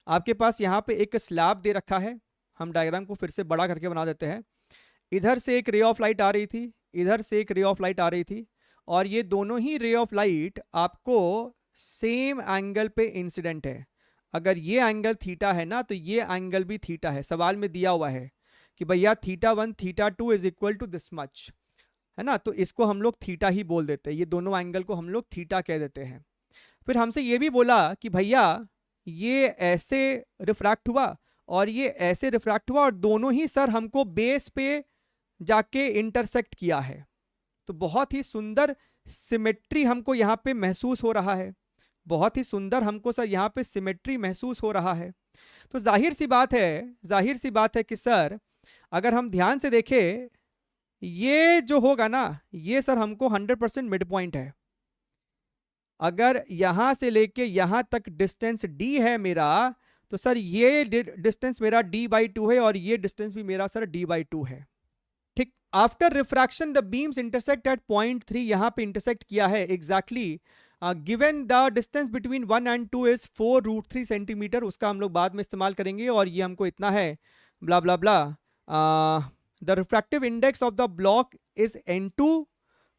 आपके पास यहाँ पे एक स्लैब दे रखा है, हम डायग्राम को फिर से बड़ा करके बना देते हैं। इधर से एक रे ऑफ लाइट आ रही थी, इधर से एक रे ऑफ लाइट आ रही थी, और ये दोनों ही रे ऑफ लाइट आपको सेम एंगल पे इंसिडेंट है। अगर ये एंगल थीटा है ना, तो ये एंगल भी थीटा है। सवाल में दिया हुआ है कि भैया θ1 θ2 is equal to this much, है ना, तो इसको हम लोग थीटा ही बोल देते हैं, ये दोनों एंगल को हम लोग थीटा कह देते हैं। फिर हमसे ये भी बोला कि भैया ये ऐसे रिफ्रैक्ट हुआ और ये ऐसे रिफ्रैक्ट हुआ, और दोनों ही सर हमको बेस पे जाके इंटरसेक्ट किया है। तो बहुत ही सुंदर सिमेट्री हमको यहाँ पे महसूस हो रहा है, बहुत ही सुंदर हमको सर यहाँ पे सिमेट्री महसूस हो रहा है। तो जाहिर सी बात है, जाहिर सी बात है कि सर अगर हम ध्यान से देखें, ये जो होगा ना, ये सर हमको 100% मिड पॉइंट है। अगर यहां से लेके यहां तक डिस्टेंस d है मेरा, तो सर ये डिस्टेंस मेरा d/2 है, और ये डिस्टेंस भी मेरा सर d/2 है। ठीक, after refraction the beams intersect at point 3, यहां पे इंटरसेक्ट किया है exactly. Given the distance between 1 and 2 is 4√3 centimetre, उसका हम लोग बाद में इस्तेमाल करेंगे, और ये हमको इतना है blah blah blah. The refractive index of the block is n2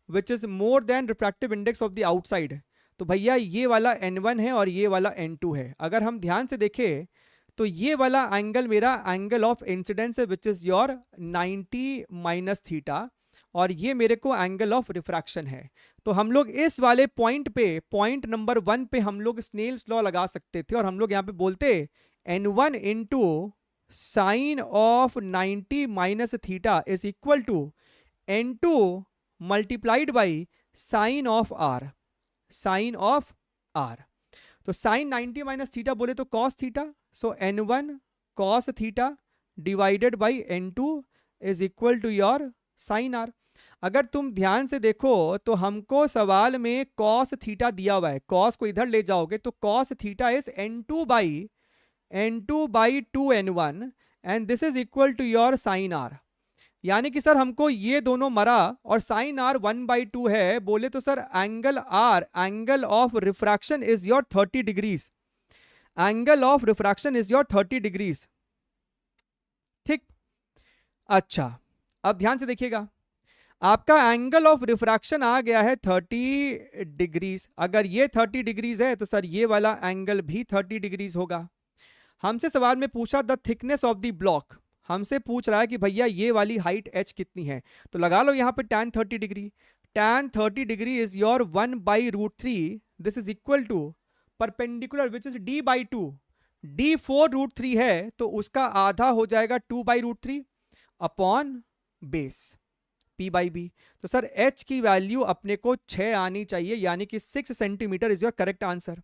which is more than refractive index of the outside. तो भैया ये वाला n1 है और ये वाला n2 है। अगर हम ध्यान से देखें तो ये वाला एंगल मेरा एंगल ऑफ इंसिडेंस है which is your 90 minus theta, और ये मेरे को एंगल ऑफ रिफ्रैक्शन है। तो हम लोग इस वाले पॉइंट पे, पॉइंट नंबर 1 पे हम लोग स्नेल्स लॉ लगा सकते थे, और हम लोग यहाँ पे बोलते n1 into sine of 90 minus theta is equal to n2 multiplied by sine of R, sine of R. तो साइन 90 माइनस थीटा बोले तो cos theta, so n1 cos theta divided by n2 is equal to your sine R. अगर तुम ध्यान से देखो तो हमको सवाल में कॉस थीटा दिया हुआ है, कॉस को इधर ले जाओगे तो cos theta is n2 by 2n1 and this is equal to your sine R. यानी कि सर हमको ये दोनों मरा और साइन आर 1/2 है, बोले तो sir angle R, angle of refraction is your 30 degrees, angle of refraction is your 30 degrees. ठीक, अच्छा अब ध्यान से देखिएगा, आपका एंगल ऑफ रिफ्रैक्शन आ गया है 30 डिग्रीज। अगर ये 30 डिग्रीज है तो सर ये वाला एंगल भी 30 डिग्रीज होगा। हमसे सवाल में पूछा the thickness of the block, हमसे पूछ रहा है कि भैया ये वाली हाइट h कितनी है, तो लगा लो यहाँ पे tan 30 degree. tan 30 degree is your 1/√3, this is equal to perpendicular which is d/2, d 4√3 है तो उसका आधा हो जाएगा 2/√3 अपॉन बेस p/b। तो सर h की वैल्यू अपने को 6 आनी चाहिए, यानी कि 6 centimetre is your correct answer.